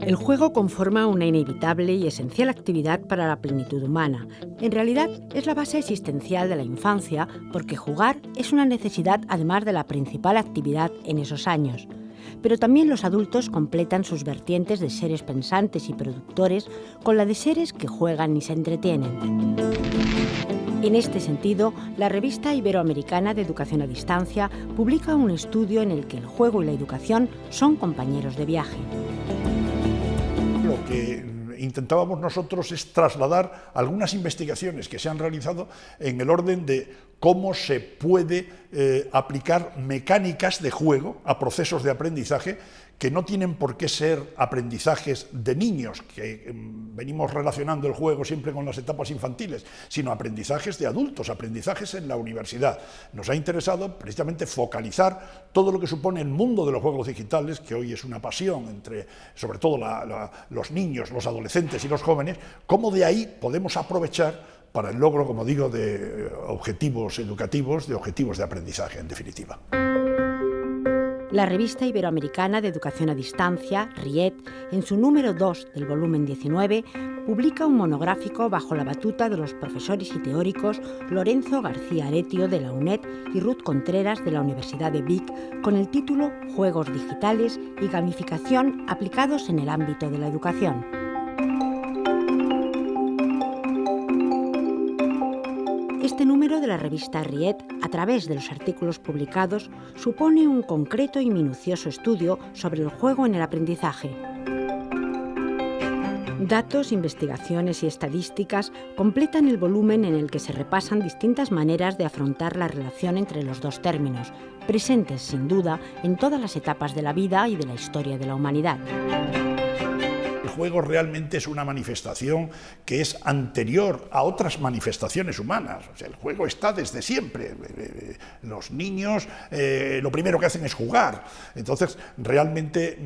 El juego conforma una inevitable y esencial actividad para la plenitud humana. En realidad, es la base existencial de la infancia porque jugar es una necesidad además de la principal actividad en esos años. Pero también los adultos completan sus vertientes de seres pensantes y productores con la de seres que juegan y se entretienen. En este sentido, la revista Iberoamericana de Educación a Distancia publica un estudio en el que el juego y la educación son compañeros de viaje. Lo que intentábamos nosotros es trasladar algunas investigaciones que se han realizado en el orden de cómo se puede aplicar mecánicas de juego a procesos de aprendizaje que no tienen por qué ser aprendizajes de niños, que venimos relacionando el juego siempre con las etapas infantiles, sino aprendizajes de adultos, aprendizajes en la universidad. Nos ha interesado precisamente focalizar todo lo que supone el mundo de los juegos digitales, que hoy es una pasión entre, sobre todo, los niños, los adolescentes y los jóvenes, cómo de ahí podemos aprovechar para el logro, como digo, de objetivos educativos, de objetivos de aprendizaje, en definitiva. La revista Iberoamericana de Educación a Distancia, RIED, en su número 2 del volumen 19, publica un monográfico bajo la batuta de los profesores y teóricos Lorenzo García Aretio de la UNED y Ruth Contreras de la Universidad de Vic, con el título Juegos digitales y gamificación aplicados en el ámbito de la educación. Este número de la revista RIED, a través de los artículos publicados, supone un concreto y minucioso estudio sobre el juego en el aprendizaje. Datos, investigaciones y estadísticas completan el volumen en el que se repasan distintas maneras de afrontar la relación entre los dos términos, presentes sin duda en todas las etapas de la vida y de la historia de la humanidad. El juego realmente es una manifestación que es anterior a otras manifestaciones humanas. O sea, el juego está desde siempre. Los niños lo primero que hacen es jugar. Entonces, realmente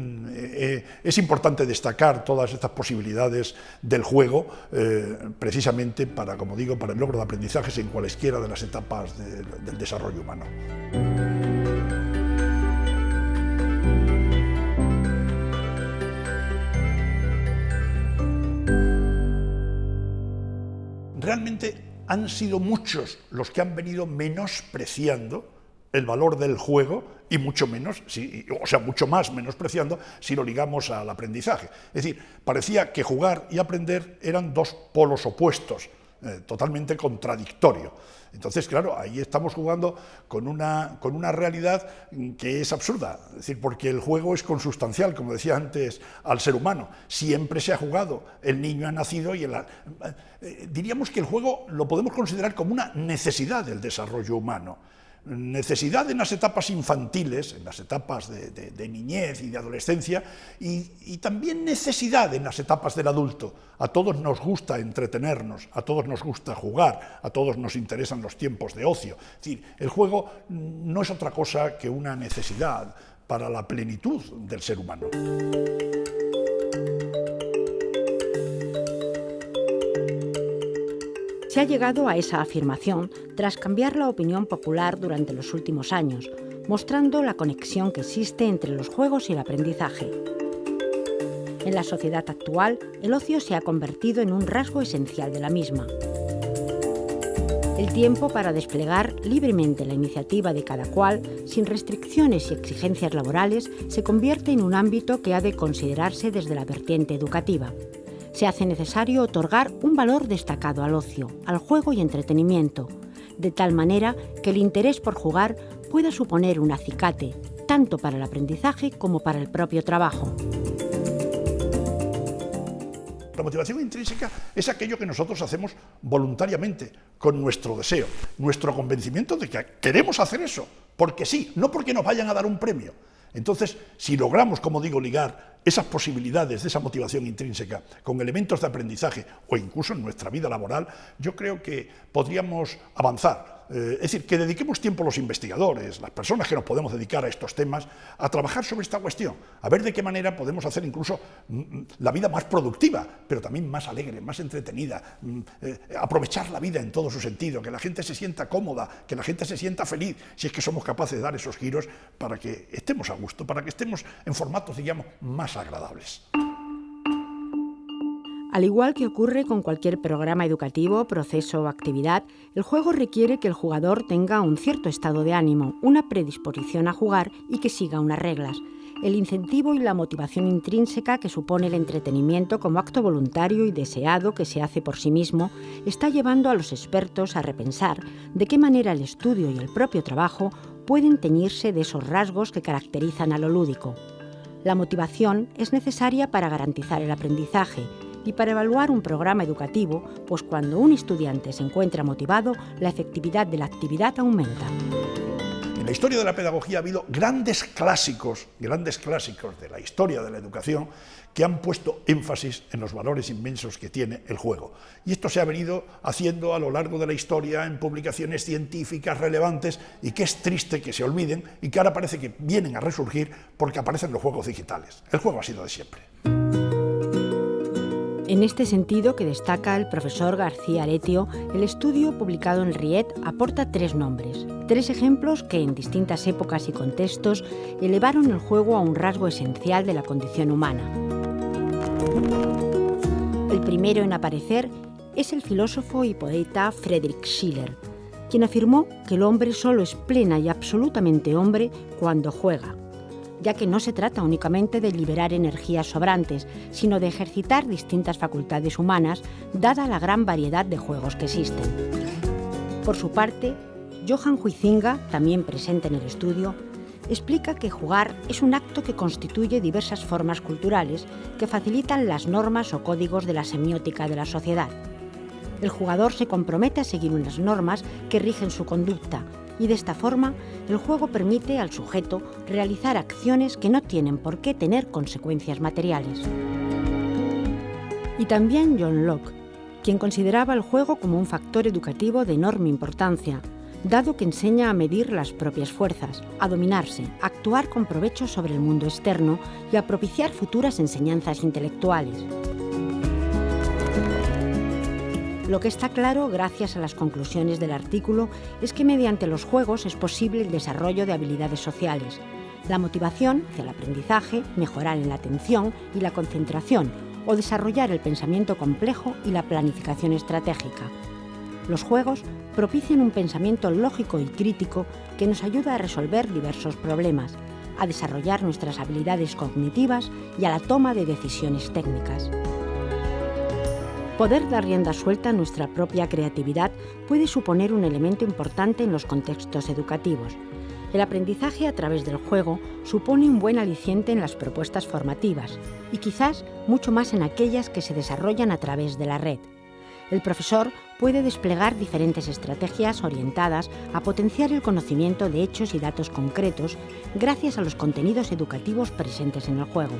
es importante destacar todas estas posibilidades del juego, precisamente para, como digo, para el logro de aprendizajes en cualesquiera de las etapas del desarrollo humano. Realmente han sido muchos los que han venido menospreciando el valor del juego y mucho más menospreciando si lo ligamos al aprendizaje. Es decir, parecía que jugar y aprender eran dos polos opuestos, totalmente contradictorio. Entonces, claro, ahí estamos jugando con una realidad que es absurda, es decir, porque el juego es consustancial, como decía antes, al ser humano. Siempre se ha jugado, el niño ha nacido y diríamos que el juego lo podemos considerar como una necesidad del desarrollo humano. Necesidad en las etapas infantiles, en las etapas de niñez y de adolescencia, y también necesidad en las etapas del adulto. A todos nos gusta entretenernos, a todos nos gusta jugar, a todos nos interesan los tiempos de ocio. Es decir, el juego no es otra cosa que una necesidad para la plenitud del ser humano. Se ha llegado a esa afirmación tras cambiar la opinión popular durante los últimos años, mostrando la conexión que existe entre los juegos y el aprendizaje. En la sociedad actual, el ocio se ha convertido en un rasgo esencial de la misma. El tiempo para desplegar libremente la iniciativa de cada cual, sin restricciones y exigencias laborales, se convierte en un ámbito que ha de considerarse desde la vertiente educativa. Se hace necesario otorgar un valor destacado al ocio, al juego y entretenimiento, de tal manera que el interés por jugar pueda suponer un acicate, tanto para el aprendizaje como para el propio trabajo. La motivación intrínseca es aquello que nosotros hacemos voluntariamente, con nuestro deseo, nuestro convencimiento de que queremos hacer eso, porque sí, no porque nos vayan a dar un premio. Entonces, si logramos, como digo, ligar esas posibilidades de esa motivación intrínseca con elementos de aprendizaje o incluso en nuestra vida laboral, yo creo que podríamos avanzar. Es decir, que dediquemos tiempo los investigadores, las personas que nos podemos dedicar a estos temas, a trabajar sobre esta cuestión, a ver de qué manera podemos hacer incluso la vida más productiva, pero también más alegre, más entretenida, aprovechar la vida en todo su sentido, que la gente se sienta cómoda, que la gente se sienta feliz, si es que somos capaces de dar esos giros para que estemos a gusto, para que estemos en formatos, digamos, más agradables. Al igual que ocurre con cualquier programa educativo, proceso o actividad, el juego requiere que el jugador tenga un cierto estado de ánimo, una predisposición a jugar y que siga unas reglas. El incentivo y la motivación intrínseca que supone el entretenimiento como acto voluntario y deseado que se hace por sí mismo está llevando a los expertos a repensar de qué manera el estudio y el propio trabajo pueden teñirse de esos rasgos que caracterizan a lo lúdico. La motivación es necesaria para garantizar el aprendizaje y para evaluar un programa educativo, pues cuando un estudiante se encuentra motivado, la efectividad de la actividad aumenta. En la historia de la pedagogía ha habido grandes clásicos de la historia de la educación que han puesto énfasis en los valores inmensos que tiene el juego. Y esto se ha venido haciendo a lo largo de la historia en publicaciones científicas relevantes y que es triste que se olviden y que ahora parece que vienen a resurgir porque aparecen los juegos digitales. El juego ha sido de siempre. En este sentido que destaca el profesor García Aretio, el estudio publicado en Riet aporta 3 nombres, 3 ejemplos que en distintas épocas y contextos elevaron el juego a un rasgo esencial de la condición humana. El primero en aparecer es el filósofo y poeta Friedrich Schiller, quien afirmó que el hombre solo es plena y absolutamente hombre cuando juega, ya que no se trata únicamente de liberar energías sobrantes, sino de ejercitar distintas facultades humanas, dada la gran variedad de juegos que existen. Por su parte, Johann Huizinga, también presente en el estudio, explica que jugar es un acto que constituye diversas formas culturales que facilitan las normas o códigos de la semiótica de la sociedad. El jugador se compromete a seguir unas normas que rigen su conducta, y de esta forma el juego permite al sujeto realizar acciones que no tienen por qué tener consecuencias materiales. Y también John Locke, quien consideraba el juego como un factor educativo de enorme importancia, dado que enseña a medir las propias fuerzas, a dominarse, a actuar con provecho sobre el mundo externo y a propiciar futuras enseñanzas intelectuales. Lo que está claro, gracias a las conclusiones del artículo, es que mediante los juegos es posible el desarrollo de habilidades sociales, la motivación hacia el aprendizaje, mejorar en la atención y la concentración o desarrollar el pensamiento complejo y la planificación estratégica. Los juegos propician un pensamiento lógico y crítico que nos ayuda a resolver diversos problemas, a desarrollar nuestras habilidades cognitivas y a la toma de decisiones técnicas. Poder dar rienda suelta a nuestra propia creatividad puede suponer un elemento importante en los contextos educativos. El aprendizaje a través del juego supone un buen aliciente en las propuestas formativas y quizás mucho más en aquellas que se desarrollan a través de la red. El profesor puede desplegar diferentes estrategias orientadas a potenciar el conocimiento de hechos y datos concretos gracias a los contenidos educativos presentes en el juego.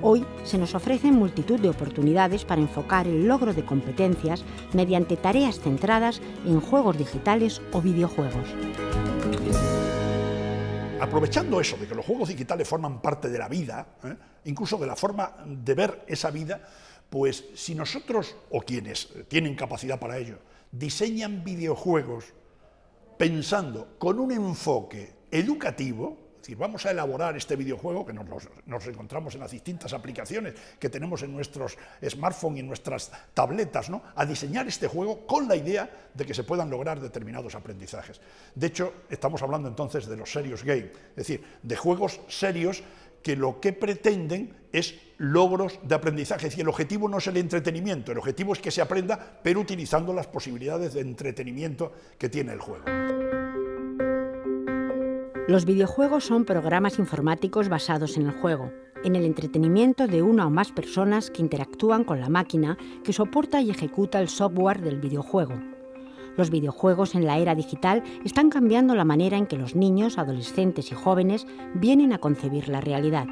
Hoy se nos ofrecen multitud de oportunidades para enfocar el logro de competencias mediante tareas centradas en juegos digitales o videojuegos. Aprovechando eso, de que los juegos digitales forman parte de la vida, incluso de la forma de ver esa vida, pues si nosotros, o quienes tienen capacidad para ello, diseñan videojuegos pensando con un enfoque educativo, es decir, vamos a elaborar este videojuego, que nos encontramos en las distintas aplicaciones que tenemos en nuestros smartphones y en nuestras tabletas, ¿no? A diseñar este juego con la idea de que se puedan lograr determinados aprendizajes. De hecho, estamos hablando entonces de los serious games, es decir, de juegos serios que lo que pretenden es logros de aprendizaje. Es decir, el objetivo no es el entretenimiento, el objetivo es que se aprenda, pero utilizando las posibilidades de entretenimiento que tiene el juego. Los videojuegos son programas informáticos basados en el juego, en el entretenimiento de una o más personas que interactúan con la máquina que soporta y ejecuta el software del videojuego. Los videojuegos en la era digital están cambiando la manera en que los niños, adolescentes y jóvenes vienen a concebir la realidad.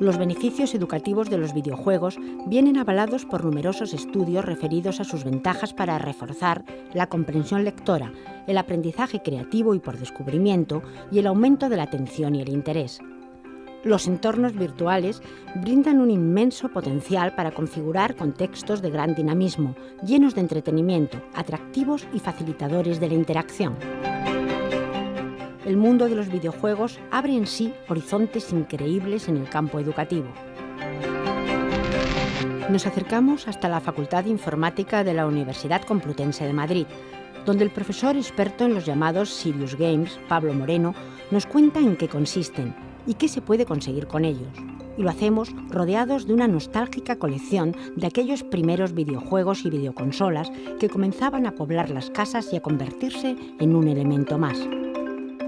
Los beneficios educativos de los videojuegos vienen avalados por numerosos estudios referidos a sus ventajas para reforzar la comprensión lectora, el aprendizaje creativo y por descubrimiento y el aumento de la atención y el interés. Los entornos virtuales brindan un inmenso potencial para configurar contextos de gran dinamismo, llenos de entretenimiento, atractivos y facilitadores de la interacción. El mundo de los videojuegos abre en sí horizontes increíbles en el campo educativo. Nos acercamos hasta la Facultad de Informática de la Universidad Complutense de Madrid, donde el profesor experto en los llamados Serious Games, Pablo Moreno, nos cuenta en qué consisten y qué se puede conseguir con ellos. Y lo hacemos rodeados de una nostálgica colección de aquellos primeros videojuegos y videoconsolas que comenzaban a poblar las casas y a convertirse en un elemento más.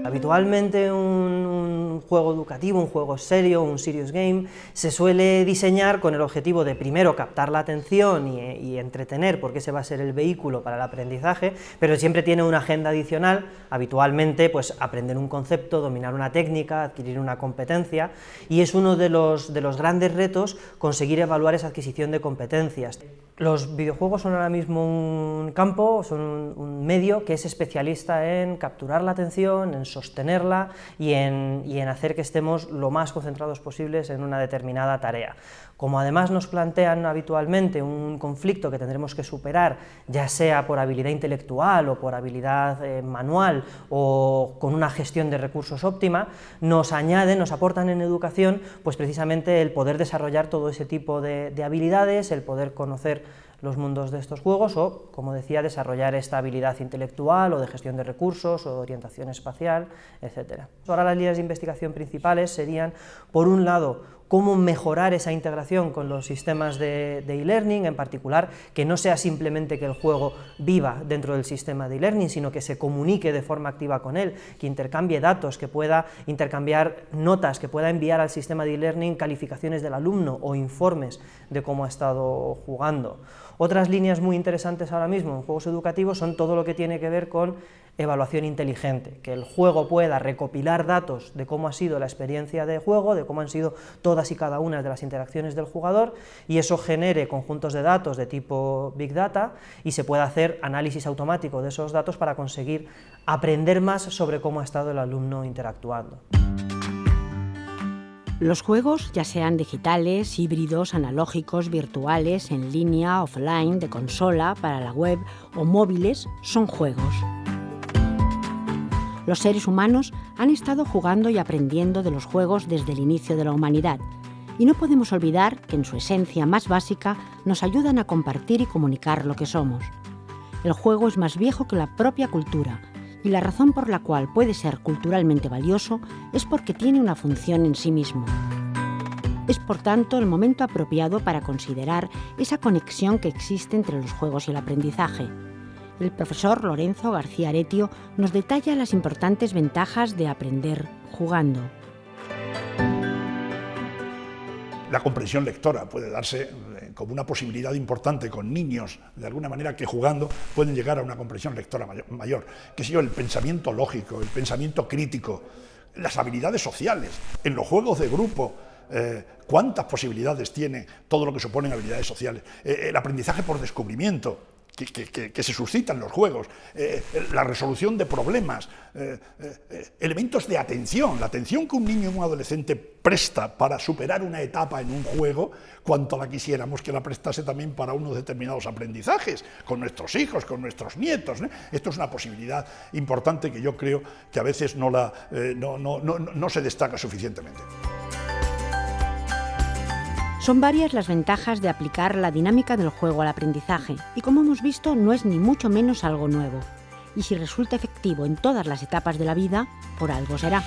Habitualmente un juego educativo, un juego serio, un serious game, se suele diseñar con el objetivo de primero captar la atención y entretener, porque ese va a ser el vehículo para el aprendizaje, pero siempre tiene una agenda adicional, habitualmente pues aprender un concepto, dominar una técnica, adquirir una competencia, y es uno de los grandes retos conseguir evaluar esa adquisición de competencias. Los videojuegos son ahora mismo un campo, son un medio que es especialista en capturar la atención, en sostenerla y en hacer que estemos lo más concentrados posibles en una determinada tarea. Como además nos plantean habitualmente un conflicto que tendremos que superar, ya sea por habilidad intelectual o por habilidad manual o con una gestión de recursos óptima, nos aportan en educación pues precisamente el poder desarrollar todo ese tipo de habilidades, el poder conocer los mundos de estos juegos o, como decía, desarrollar esta habilidad intelectual o de gestión de recursos o de orientación espacial, etc. Ahora las líneas de investigación principales serían, por un lado, cómo mejorar esa integración con los sistemas de e-learning, en particular, que no sea simplemente que el juego viva dentro del sistema de e-learning, sino que se comunique de forma activa con él, que intercambie datos, que pueda intercambiar notas, que pueda enviar al sistema de e-learning calificaciones del alumno o informes de cómo ha estado jugando. Otras líneas muy interesantes ahora mismo en juegos educativos son todo lo que tiene que ver con evaluación inteligente, que el juego pueda recopilar datos de cómo ha sido la experiencia de juego, de cómo han sido todas y cada una de las interacciones del jugador, y eso genere conjuntos de datos de tipo Big Data y se pueda hacer análisis automático de esos datos para conseguir aprender más sobre cómo ha estado el alumno interactuando. Los juegos, ya sean digitales, híbridos, analógicos, virtuales, en línea, offline, de consola, para la web o móviles, son juegos. Los seres humanos han estado jugando y aprendiendo de los juegos desde el inicio de la humanidad, y no podemos olvidar que en su esencia más básica nos ayudan a compartir y comunicar lo que somos. El juego es más viejo que la propia cultura, y la razón por la cual puede ser culturalmente valioso es porque tiene una función en sí mismo. Es, por tanto, el momento apropiado para considerar esa conexión que existe entre los juegos y el aprendizaje. El profesor Lorenzo García Aretio nos detalla las importantes ventajas de aprender jugando. La comprensión lectora puede darse como una posibilidad importante con niños, de alguna manera, que jugando pueden llegar a una comprensión lectora mayor. Qué sé yo, el pensamiento lógico, el pensamiento crítico, las habilidades sociales, en los juegos de grupo, cuántas posibilidades tiene todo lo que suponen habilidades sociales, el aprendizaje por descubrimiento, que se suscitan los juegos, la resolución de problemas, elementos de atención, la atención que un niño o un adolescente presta para superar una etapa en un juego, cuanto la quisiéramos que la prestase también para unos determinados aprendizajes, con nuestros hijos, con nuestros nietos, ¿no? Esto es una posibilidad importante que yo creo que a veces no se destaca suficientemente. Son varias las ventajas de aplicar la dinámica del juego al aprendizaje, y como hemos visto, no es ni mucho menos algo nuevo. Y si resulta efectivo en todas las etapas de la vida, por algo será.